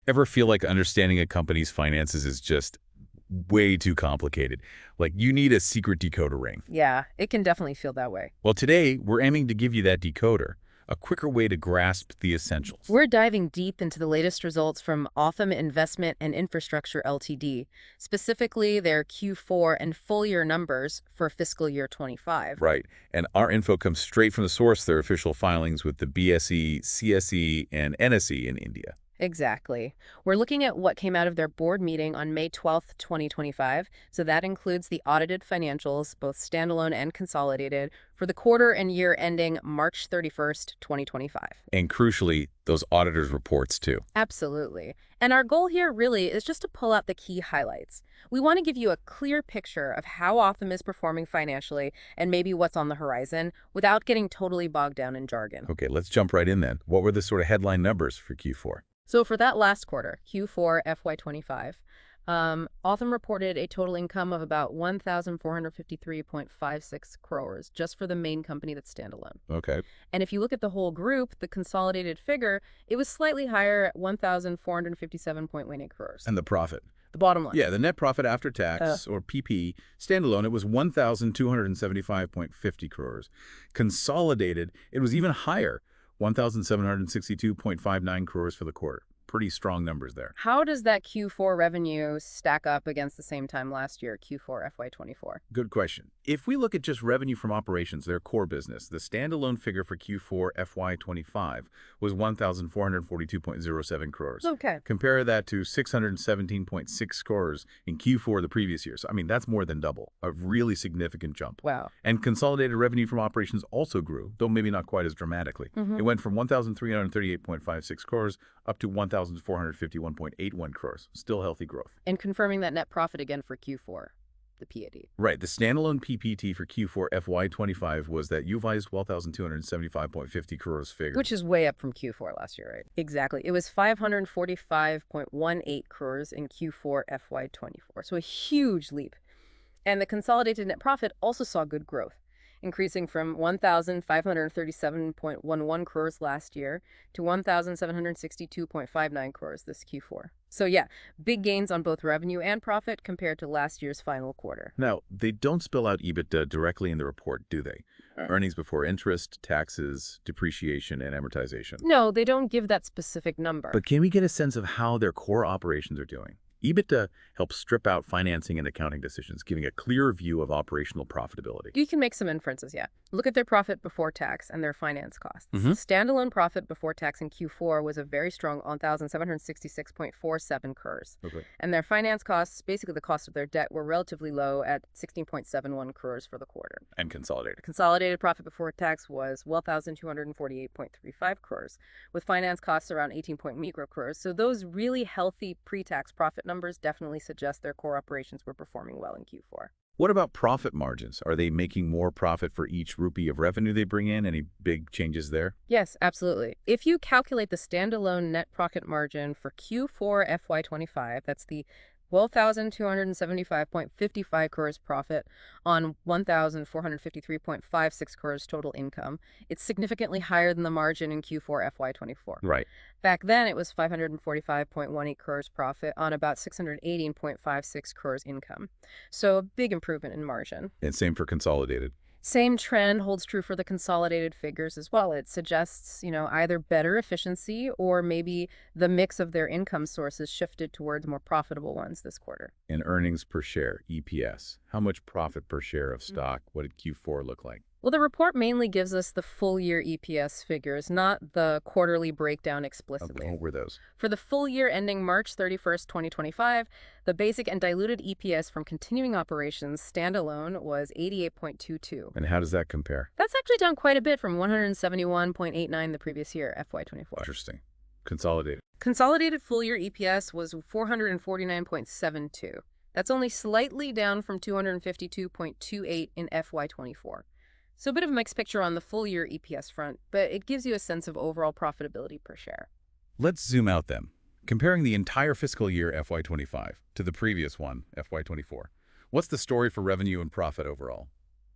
Ever feel like understanding a company's finances is just way too complicated? Like you need a secret decoder ring. Yeah, it can definitely feel that way. Well, today we're aiming to give you that decoder, a quicker way to grasp the essentials. We're diving deep into the latest results from Authum Investment and Infrastructure Ltd, specifically their Q4 and full year numbers for fiscal year 25. Right. And our info comes straight from the source, their official filings with the BSE, CSE, and NSE in India. Exactly. We're looking at what came out of their board meeting on May 12th, 2025. So that includes the audited financials, both standalone and consolidated, for the quarter and year ending March 31st, 2025. And crucially, those auditors' reports too. Absolutely. And our goal here really is just to pull out the key highlights. We want to give you a clear picture of how Authum is performing financially and maybe what's on the horizon without getting totally bogged down in jargon. Okay, let's jump right in then. What were the sort of headline numbers for Q4? So for that last quarter, Q4 FY25, Authum reported a total income of about 1,453.56 crores just for the main company that's standalone. Okay. And if you look at the whole group, the consolidated figure, it was slightly higher at 1,457.18 crores. And the profit? The bottom line. Yeah, the net profit after tax, or PP, standalone, it was 1,275.50 crores. Consolidated, it was even higher, 1,762.59 crores for the quarter. Pretty strong numbers there. How does that Q4 revenue stack up against the same time last year, Q4 FY24? Good question. If we look at just revenue from operations, their core business, the standalone figure for Q4 FY25 was 1,442.07 crores. Okay. Compare that to 617.6 crores in Q4 the previous year. So, I mean, that's more than double. A really significant jump. Wow. And consolidated revenue from operations also grew, though maybe not quite as dramatically. It went from 1,338.56 crores up to 1,451.81 crores. Still healthy growth. And confirming that net profit again for Q4, the PAT. Right. The standalone PPT for Q4 FY25 was that UVI's 12,275.50 crores figure. Which is way up from Q4 last year, right? Exactly. It was 545.18 crores in Q4 FY24. So a huge leap. And the consolidated net profit also saw good growth, increasing from 1,537.11 crores last year to 1,762.59 crores this Q4. So yeah, big gains on both revenue and profit compared to last year's final quarter. Now, they don't spell out EBITDA directly in the report, do they? Earnings before interest, taxes, depreciation, and amortization. No, they don't give that specific number. But can we get a sense of how their core operations are doing? EBITDA helps strip out financing and accounting decisions, giving a clearer view of operational profitability. You can make some inferences, yeah. Look at their profit before tax and their finance costs. Standalone profit before tax in Q4 was a very strong 1,766.47 crores. Okay. And their finance costs, basically the cost of their debt, were relatively low at 16.71 crores for the quarter. And consolidated. Consolidated profit before tax was 1,248.35 crores, with finance costs around 18.0 crores. So those really healthy pre-tax profit numbers definitely suggest their core operations were performing well in Q4. What about profit margins? Are they making more profit for each rupee of revenue they bring in? Any big changes there? Yes, absolutely. If you calculate the standalone net profit margin for Q4 FY25, that's the 12,275.55 crores profit on 1,453.56 crores total income. It's significantly higher than the margin in Q4 FY24. Right. Back then, it was 545.18 crores profit on about 618.56 crores income. So a big improvement in margin. And same for consolidated. Same trend holds true for the consolidated figures as well. It suggests, either better efficiency or maybe the mix of their income sources shifted towards more profitable ones this quarter. And earnings per share, EPS. How much profit per share of stock? What did Q4 look like? Well, the report mainly gives us the full year EPS figures, not the quarterly breakdown explicitly. What were those? For the full year ending March 31st, 2025, the basic and diluted EPS from continuing operations standalone was 88.22. And how does that compare? That's actually down quite a bit from 171.89 the previous year, FY24. Interesting. Consolidated. Consolidated full year EPS was 449.72. That's only slightly down from 252.28 in FY24. So a bit of a mixed picture on the full year EPS front, but it gives you a sense of overall profitability per share. Let's zoom out then. Comparing the entire fiscal year FY25 to the previous one, FY24, what's the story for revenue and profit overall?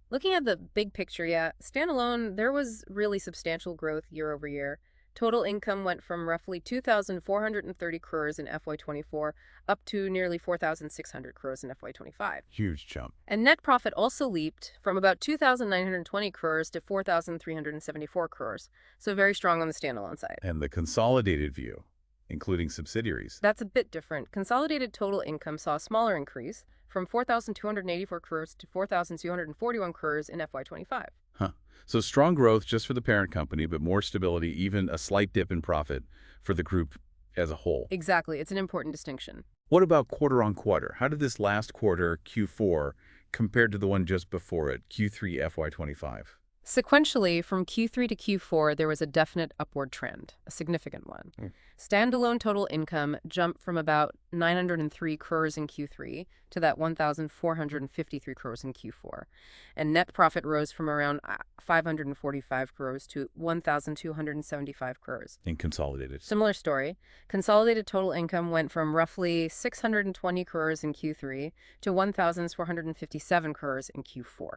Looking at the big picture, yeah, standalone, there was really substantial growth year over year. Total income went from roughly 2,430 crores in FY24 up to nearly 4,600 crores in FY25. Huge jump. And net profit also leaped from about 2,920 crores to 4,374 crores, so very strong on the standalone side. And the consolidated view, including subsidiaries. That's a bit different. Consolidated total income saw a smaller increase from 4,284 crores to 4,241 crores in FY25. Huh. So strong growth just for the parent company, but more stability, even a slight dip in profit for the group as a whole. Exactly. It's an important distinction. What about quarter on quarter? How did this last quarter, Q4, compare to the one just before it, Q3 FY25? Sequentially, from Q3 to Q4, there was a definite upward trend, a significant one. Standalone total income jumped from about 903 crores in Q3 to that 1,453 crores in Q4. And net profit rose from around 545 crores to 1,275 crores. In consolidated. Similar story. Consolidated total income went from roughly 620 crores in Q3 to 1,457 crores in Q4.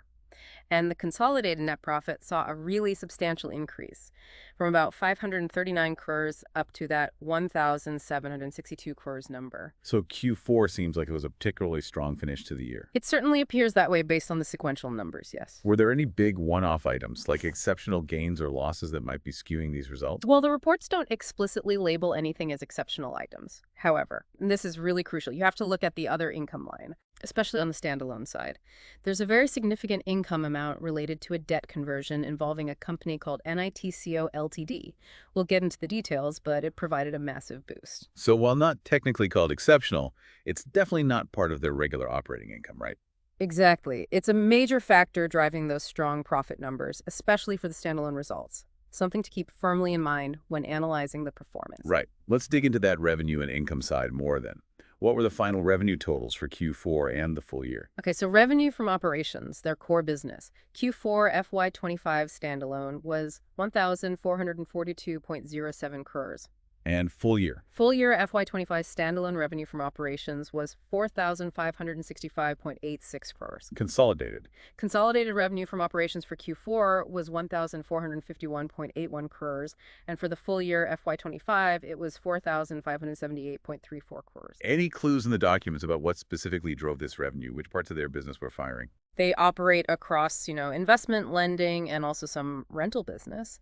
And the consolidated net profit saw a really substantial increase from about 539 crores up to that 1,762 crores number. So Q4 seems like it was a particularly strong finish to the year. It certainly appears that way based on the sequential numbers, yes. Were there any big one-off items, like exceptional gains or losses that might be skewing these results? Well, the reports don't explicitly label anything as exceptional items. However, and this is really crucial, you have to look at the other income line, especially on the standalone side. There's a very significant income amount related to a debt conversion involving a company called NITCO Ltd. We'll get into the details, but it provided a massive boost. So while not technically called exceptional, it's definitely not part of their regular operating income, right? Exactly. It's a major factor driving those strong profit numbers, especially for the standalone results. Something to keep firmly in mind when analyzing the performance. Right. Let's dig into that revenue and income side more then. What were the final revenue totals for Q4 and the full year? Okay, so revenue from operations, their core business. Q4 FY25 standalone was 1,442.07 crores. And full year? Full year FY25 standalone revenue from operations was 4,565.86 crores. Consolidated? Consolidated revenue from operations for Q4 was 1,451.81 crores, and for the full year FY25, it was 4,578.34 crores. Any clues in the documents about what specifically drove this revenue? Which parts of their business were firing? They operate across, investment, lending, and also some rental business.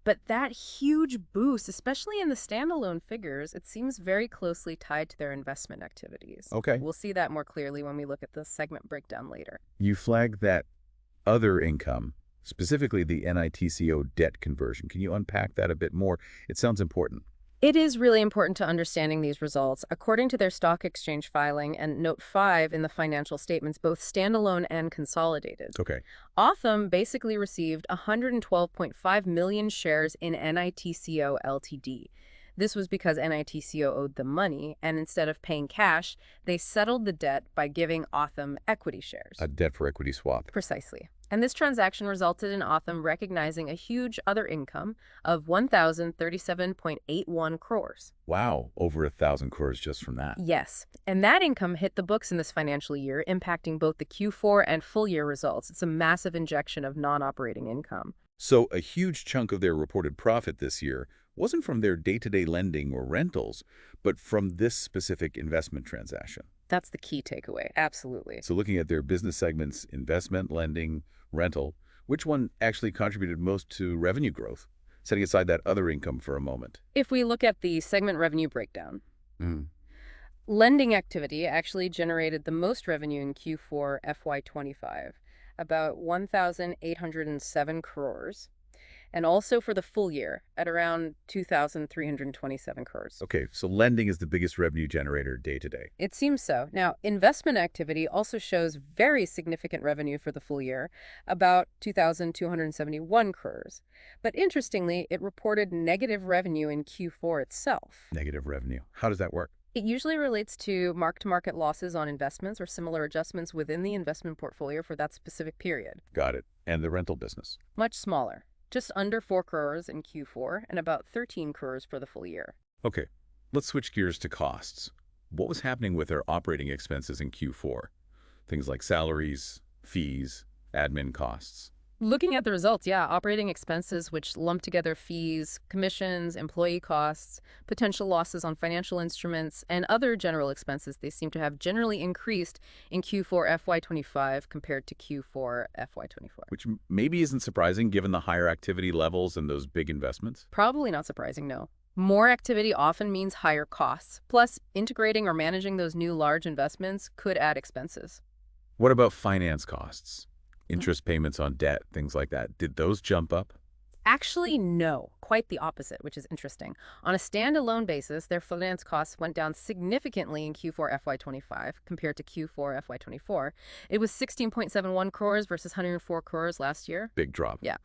But that huge boost, especially in the standalone figures, it seems very closely tied to their investment activities. Okay. We'll see that more clearly when we look at the segment breakdown later. You flagged that other income, specifically the NITCO debt conversion. Can you unpack that a bit more? It sounds important. It is really important to understanding these results. According to their stock exchange filing and Note 5 in the financial statements, both standalone and consolidated. Okay. Authum basically received 112.5 million shares in NITCO Ltd. This was because NITCO owed them money, and instead of paying cash, they settled the debt by giving Authum equity shares. A debt for equity swap. Precisely. And this transaction resulted in Authum recognizing a huge other income of 1,037.81 crores. Wow, over 1,000 crores just from that. Yes, and that income hit the books in this financial year, impacting both the Q4 and full year results. It's a massive injection of non-operating income. So a huge chunk of their reported profit this year wasn't from their day-to-day lending or rentals, but from this specific investment transaction. That's the key takeaway. Absolutely. So looking at their business segments, investment, lending, rental, which one actually contributed most to revenue growth? Setting aside that other income for a moment. If we look at the segment revenue breakdown, lending activity actually generated the most revenue in Q4 FY25, about 1,807 crores. And also for the full year at around 2,327 crores. Okay, so lending is the biggest revenue generator day to day. It seems so. Now, investment activity also shows very significant revenue for the full year, about 2,271 crores. But interestingly, it reported negative revenue in Q4 itself. Negative revenue. How does that work? It usually relates to mark-to-market losses on investments or similar adjustments within the investment portfolio for that specific period. Got it. And the rental business? Much smaller. Just under 4 crores in Q4 and about 13 crores for the full year. Okay, let's switch gears to costs. What was happening with their operating expenses in Q4? Things like salaries, fees, admin costs. Looking at the results, yeah, operating expenses, which lump together fees, commissions, employee costs, potential losses on financial instruments, and other general expenses, they seem to have generally increased in Q4 FY25 compared to Q4 FY24. Which maybe isn't surprising given the higher activity levels and those big investments. Probably not surprising, no. More activity often means higher costs. Plus, integrating or managing those new large investments could add expenses. What about finance costs? Interest payments on debt, things like that. Did those jump up? Actually, no. Quite the opposite, which is interesting. On a standalone basis, their finance costs went down significantly in Q4 FY25 compared to Q4 FY24. It was 16.71 crores versus 104 crores last year. Big drop. Yeah.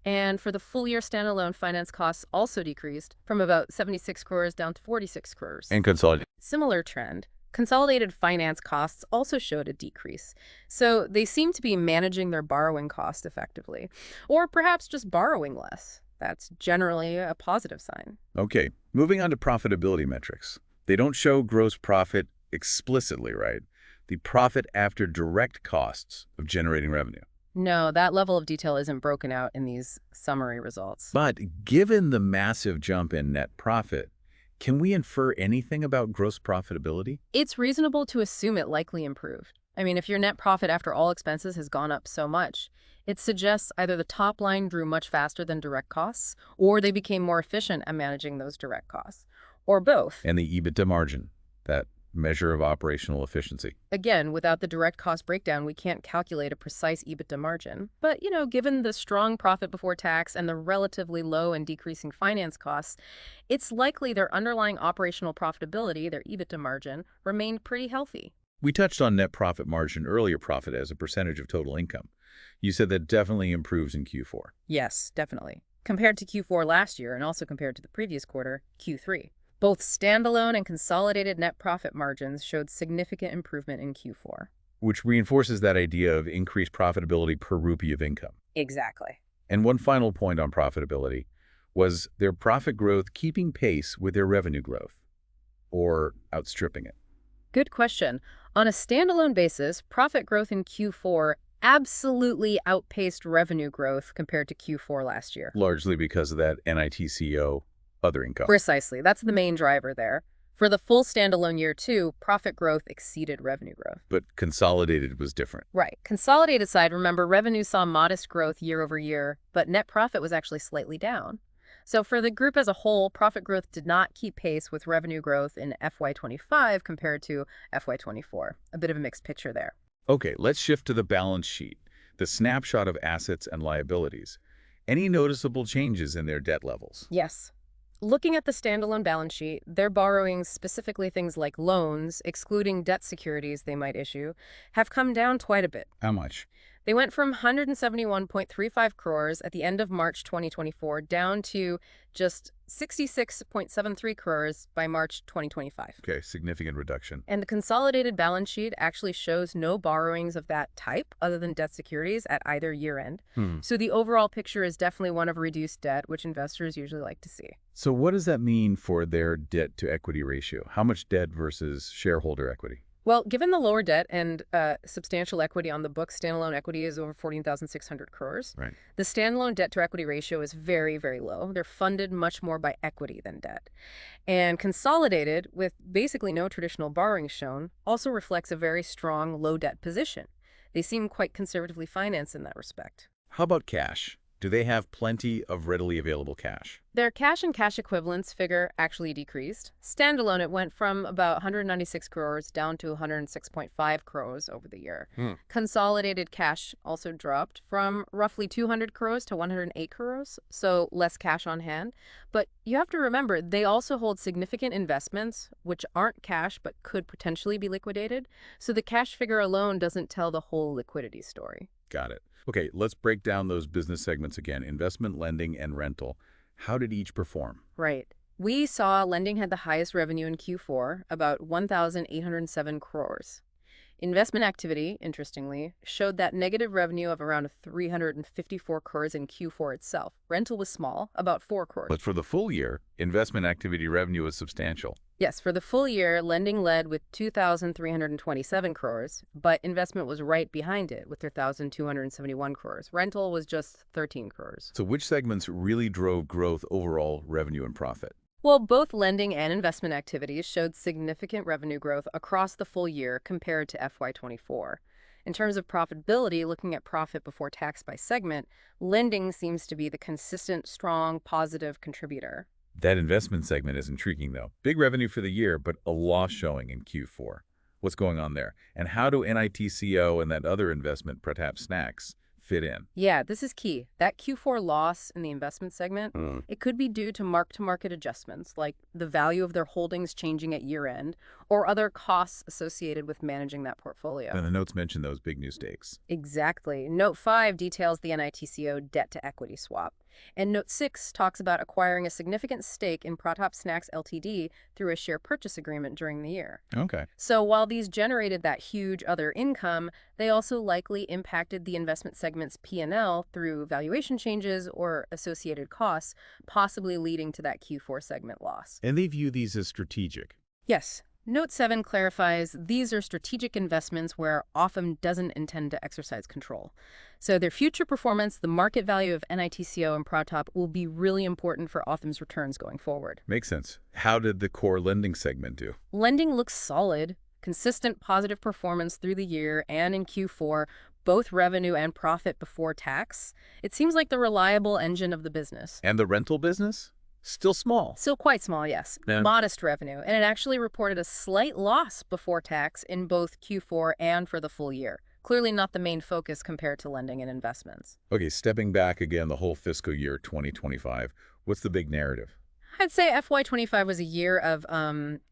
And for the full year standalone, finance costs also decreased from about 76 crores down to 46 crores. And consolidated. Similar trend. Consolidated finance costs also showed a decrease. So they seem to be managing their borrowing cost effectively, or perhaps just borrowing less. That's generally a positive sign. Okay, moving on to profitability metrics. They don't show gross profit explicitly, right? The profit after direct costs of generating revenue. No, that level of detail isn't broken out in these summary results. But given the massive jump in net profit, can we infer anything about gross profitability? It's reasonable to assume it likely improved. I mean, if your net profit after all expenses has gone up so much, it suggests either the top line grew much faster than direct costs, or they became more efficient at managing those direct costs, or both. And the EBITDA margin, that measure of operational efficiency. Again, without the direct cost breakdown, we can't calculate a precise EBITDA margin. But, given the strong profit before tax and the relatively low and decreasing finance costs, it's likely their underlying operational profitability, their EBITDA margin, remained pretty healthy. We touched on net profit margin earlier, profit as a percentage of total income. You said that definitely improves in Q4. Yes, definitely. Compared to Q4 last year and also compared to the previous quarter, Q3. Both standalone and consolidated net profit margins showed significant improvement in Q4. Which reinforces that idea of increased profitability per rupee of income. Exactly. And one final point on profitability was their profit growth keeping pace with their revenue growth, or outstripping it. Good question. On a standalone basis, profit growth in Q4 absolutely outpaced revenue growth compared to Q4 last year. Largely because of that NITCO other income. Precisely. That's the main driver there. For the full standalone year too, profit growth exceeded revenue growth. But consolidated was different. Right. Consolidated side, remember, revenue saw modest growth year over year, but net profit was actually slightly down. So for the group as a whole, profit growth did not keep pace with revenue growth in FY25 compared to FY24. A bit of a mixed picture there. Okay, let's shift to the balance sheet, the snapshot of assets and liabilities. Any noticeable changes in their debt levels? Yes. Looking at the standalone balance sheet, their borrowings, specifically things like loans, excluding debt securities they might issue, have come down quite a bit. How much? They went from 171.35 crores at the end of March 2024 down to just 66.73 crores by March 2025. Okay, significant reduction. And the consolidated balance sheet actually shows no borrowings of that type other than debt securities at either year end. So the overall picture is definitely one of reduced debt, which investors usually like to see. So what does that mean for their debt to equity ratio? How much debt versus shareholder equity? Well, given the lower debt and substantial equity on the books, standalone equity is over 14,600 crores. Right. The standalone debt to equity ratio is very, very low. They're funded much more by equity than debt. And consolidated, with basically no traditional borrowing shown, also reflects a very strong low debt position. They seem quite conservatively financed in that respect. How about cash? Do they have plenty of readily available cash? Their cash and cash equivalents figure actually decreased. Standalone, it went from about 196 crores down to 106.5 crores over the year. Consolidated cash also dropped from roughly 200 crores to 108 crores, so less cash on hand. But you have to remember, they also hold significant investments, which aren't cash but could potentially be liquidated. So the cash figure alone doesn't tell the whole liquidity story. Got it. Okay, let's break down those business segments again, investment, lending, and rental. How did each perform? Right. We saw lending had the highest revenue in Q4, about 1,807 crores. Investment activity, interestingly, showed that negative revenue of around 354 crores in Q4 itself. Rental was small, about 4 crores. But for the full year, investment activity revenue was substantial. Yes, for the full year, lending led with 2,327 crores, but investment was right behind it with 3,271 crores. Rental was just 13 crores. So which segments really drove growth overall revenue and profit? Well, both lending and investment activities showed significant revenue growth across the full year compared to FY24. In terms of profitability, looking at profit before tax by segment, lending seems to be the consistent, strong, positive contributor. That investment segment is intriguing, though. Big revenue for the year, but a loss showing in Q4. What's going on there? And how do NITCO and that other investment, perhaps Snacks, fit in? Yeah, this is key. That Q4 loss in the investment segment, Mm. it could be due to mark-to-market adjustments, like the value of their holdings changing at year-end, or other costs associated with managing that portfolio. And the notes mention those big new stakes. Exactly. Note 5 details the NITCO debt-to-equity swap. And Note 6 talks about acquiring a significant stake in Pratap Snacks Ltd. Through a share purchase agreement during the year. Okay. So while these generated that huge other income, they also likely impacted the investment segment's P&L through valuation changes or associated costs, possibly leading to that Q4 segment loss. And they view these as strategic. Yes. Note 7 clarifies these are strategic investments where Authum doesn't intend to exercise control. So their future performance, the market value of NITCO and Pratap will be really important for Authum's returns going forward. Makes sense. How did the core lending segment do? Lending looks solid, consistent positive performance through the year and in Q4, both revenue and profit before tax. It seems like the reliable engine of the business. And the rental business? Still small. Still quite small, yes. Yeah. Modest revenue, and it actually reported a slight loss before tax in both Q4 and for the full year. Clearly not the main focus compared to lending and investments. Okay, stepping back again, the whole fiscal year 2025, what's the big narrative? I'd say FY25 was a year of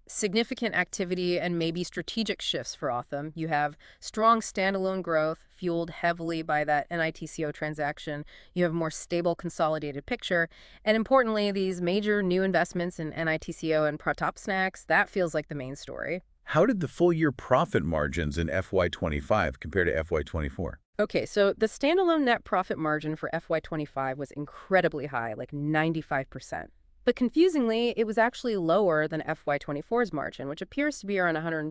significant activity and maybe strategic shifts for Authum. You have strong standalone growth fueled heavily by that NITCO transaction. You have a more stable consolidated picture. And importantly, these major new investments in NITCO and Pratap Snacks, that feels like the main story. How did the full-year profit margins in FY25 compare to FY24? Okay, so the standalone net profit margin for FY25 was incredibly high, like 95%. But confusingly, it was actually lower than FY24's margin, which appears to be around 120%.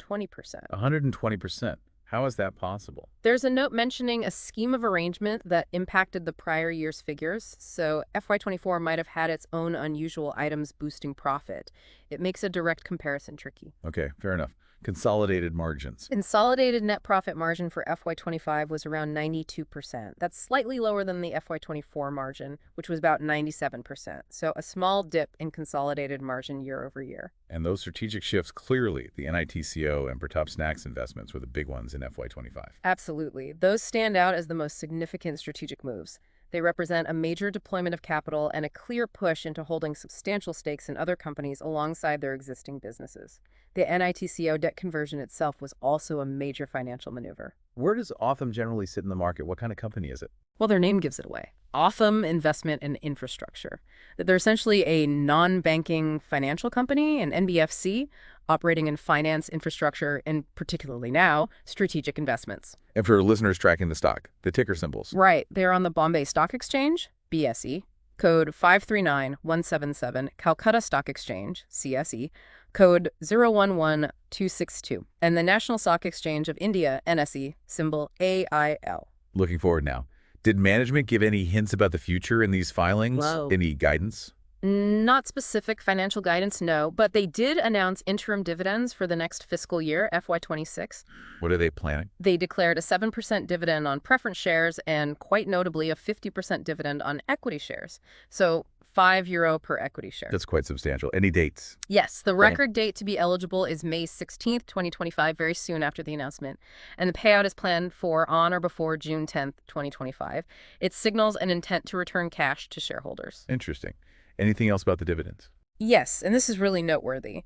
120%. How is that possible? There's a note mentioning a scheme of arrangement that impacted the prior year's figures, so FY24 might have had its own unusual items boosting profit. It makes a direct comparison tricky. Okay, fair enough. Consolidated margins. Consolidated net profit margin for FY25 was around 92%. That's slightly lower than the FY24 margin, which was about 97%. So a small dip in consolidated margin year over year. And those strategic shifts, clearly, the NITCO and Pratap Snacks investments were the big ones in FY25. Absolutely. Those stand out as the most significant strategic moves. They represent a major deployment of capital and a clear push into holding substantial stakes in other companies alongside their existing businesses. The NITCO debt conversion itself was also a major financial maneuver. Where does Authum generally sit in the market? What kind of company is it? Well, their name gives it away. Authum Investment and Infrastructure. They're essentially a non-banking financial company, an NBFC, operating in finance, infrastructure, and particularly now, strategic investments. And for listeners tracking the stock, the ticker symbols. Right. They're on the Bombay Stock Exchange, BSE, code 539177, Calcutta Stock Exchange, CSE, code 011262, and the National Stock Exchange of India, NSE, symbol AIL. Looking forward now. Did management give any hints about the future in these filings? Whoa. Any guidance? Not specific financial guidance, no, but they did announce interim dividends for the next fiscal year, FY26. What are they planning? They declared a 7% dividend on preference shares and, quite notably, a 50% dividend on equity shares. So €5 per equity share. That's quite substantial. Any dates? Yes, the record date to be eligible is May 16th, 2025, very soon after the announcement. And the payout is planned for on or before June 10th, 2025. It signals an intent to return cash to shareholders. Interesting. Anything else about the dividends? Yes, and this is really noteworthy.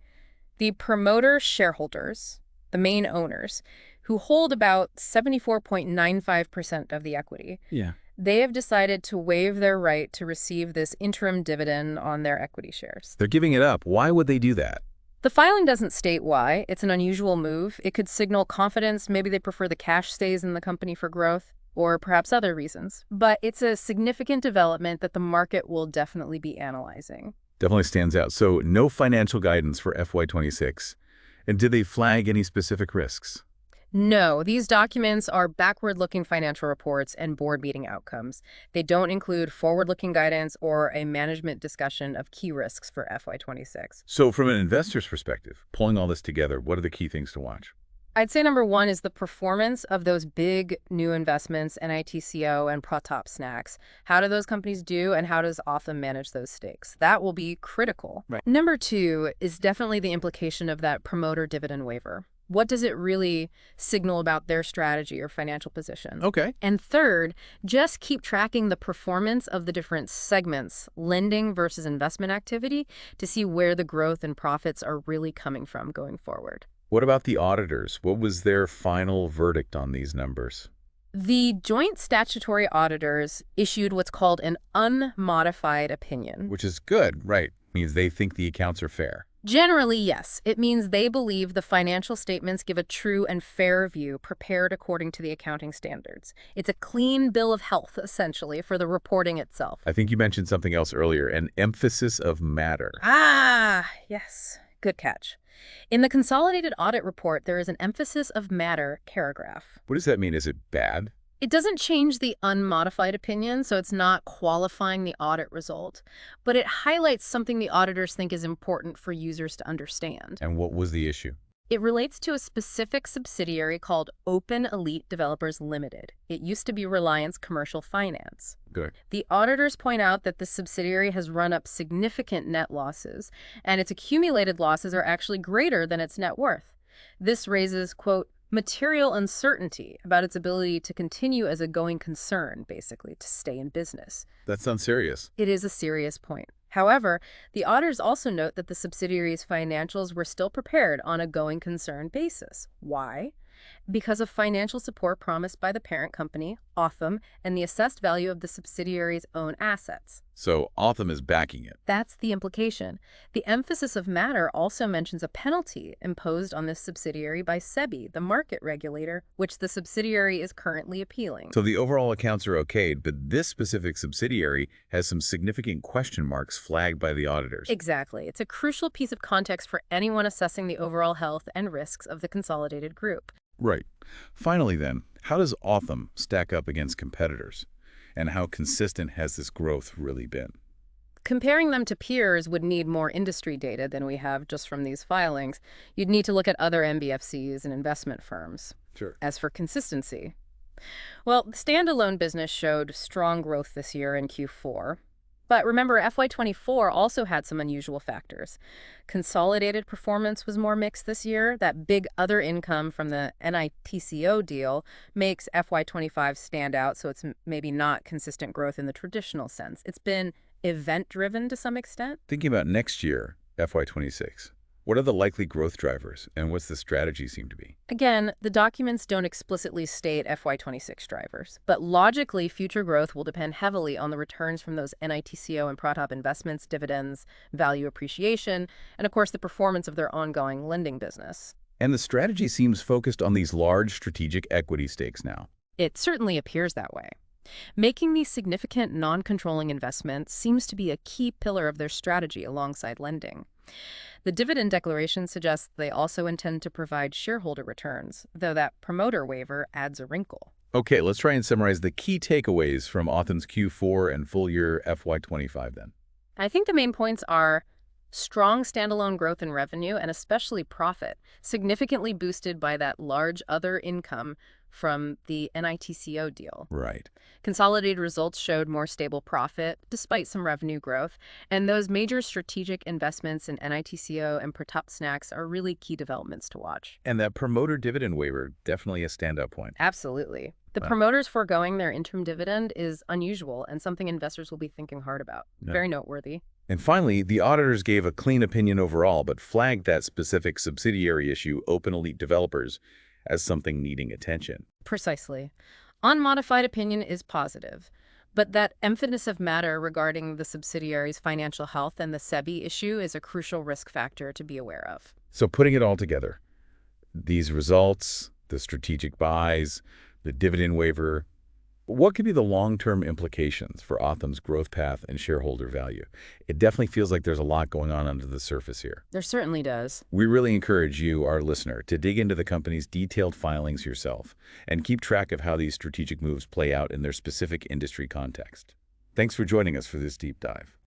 The promoter shareholders, the main owners, who hold about 74.95% of the equity, they have decided to waive their right to receive this interim dividend on their equity shares. They're giving it up. Why would they do that? The filing doesn't state why. It's an unusual move. It could signal confidence. Maybe they prefer the cash stays in the company for growth, or perhaps other reasons. But it's a significant development that the market will definitely be analyzing. Definitely stands out. So no financial guidance for FY26. And did they flag any specific risks? No, these documents are backward-looking financial reports and board meeting outcomes. They don't include forward-looking guidance or a management discussion of key risks for FY26. So from an investor's perspective, pulling all this together, what are the key things to watch? I'd say number one is the performance of those big new investments, NITCO and Pratap Snacks. How do those companies do, and how does Authum manage those stakes? That will be critical. Right. Number two is definitely the implication of that promoter dividend waiver. What does it really signal about their strategy or financial position? Okay. And third, just keep tracking the performance of the different segments, lending versus investment activity, to see where the growth and profits are really coming from going forward. What about the auditors? What was their final verdict on these numbers? The joint statutory auditors issued what's called an unmodified opinion. Which is good, right? Means they think the accounts are fair. Generally, yes. It means they believe the financial statements give a true and fair view prepared according to the accounting standards. It's a clean bill of health, essentially, for the reporting itself. I think you mentioned something else earlier, an emphasis of matter. Ah, yes. Good catch. In the consolidated audit report, there is an emphasis of matter paragraph. What does that mean? Is it bad? It doesn't change the unmodified opinion, so it's not qualifying the audit result, but it highlights something the auditors think is important for users to understand. And what was the issue? It relates to a specific subsidiary called Open Elite Developers Ltd. It used to be Reliance Commercial Finance. Good. The auditors point out that the subsidiary has run up significant net losses, and its accumulated losses are actually greater than its net worth. This raises, quote, material uncertainty about its ability to continue as a going concern, basically, to stay in business. That sounds serious. It is a serious point. However, the auditors also note that the subsidiary's financials were still prepared on a going concern basis. Why? Because of financial support promised by the parent company, Authum, and the assessed value of the subsidiary's own assets. So Authum is backing it. That's the implication. The emphasis of matter also mentions a penalty imposed on this subsidiary by SEBI, the market regulator, which the subsidiary is currently appealing. So the overall accounts are okayed, but this specific subsidiary has some significant question marks flagged by the auditors. Exactly. It's a crucial piece of context for anyone assessing the overall health and risks of the consolidated group. Right. Finally then, how does Authum stack up against competitors? And how consistent has this growth really been? Comparing them to peers would need more industry data than we have just from these filings. You'd need to look at other NBFCs and investment firms. Sure. As for consistency, well, the standalone business showed strong growth this year in Q4. But remember, FY24 also had some unusual factors. Consolidated performance was more mixed this year. That big other income from the NITCO deal makes FY25 stand out, so it's maybe not consistent growth in the traditional sense. It's been event-driven to some extent. Thinking about next year, FY26, what are the likely growth drivers, and what's the strategy seem to be? Again, the documents don't explicitly state FY26 drivers, but logically, future growth will depend heavily on the returns from those NITCO and Pratap investments, dividends, value appreciation, and of course the performance of their ongoing lending business. And the strategy seems focused on these large strategic equity stakes now. It certainly appears that way. Making these significant non-controlling investments seems to be a key pillar of their strategy alongside lending. The dividend declaration suggests they also intend to provide shareholder returns, though that promoter waiver adds a wrinkle. Okay, let's try and summarize the key takeaways from Authum's Q4 and full year FY25 then. I think the main points are strong standalone growth in revenue and especially profit, significantly boosted by that large other income from the NITCO deal. Right. Consolidated results showed more stable profit despite some revenue growth, and those major strategic investments in NITCO and Pratap Snacks are really key developments to watch. And that promoter dividend waiver, definitely a standout point. Absolutely. The Wow. promoters foregoing their interim dividend is unusual and something investors will be thinking hard about. Yeah. Very noteworthy. And finally, the auditors gave a clean opinion overall, but flagged that specific subsidiary issue, Open Elite Developers, as something needing attention. Precisely. Unmodified opinion is positive, but that emphasis of matter regarding the subsidiary's financial health and the SEBI issue is a crucial risk factor to be aware of. So putting it all together, these results, the strategic buys, the dividend waiver, what could be the long-term implications for Authum's growth path and shareholder value? It definitely feels like there's a lot going on under the surface here. There certainly does. We really encourage you, our listener, to dig into the company's detailed filings yourself and keep track of how these strategic moves play out in their specific industry context. Thanks for joining us for this deep dive.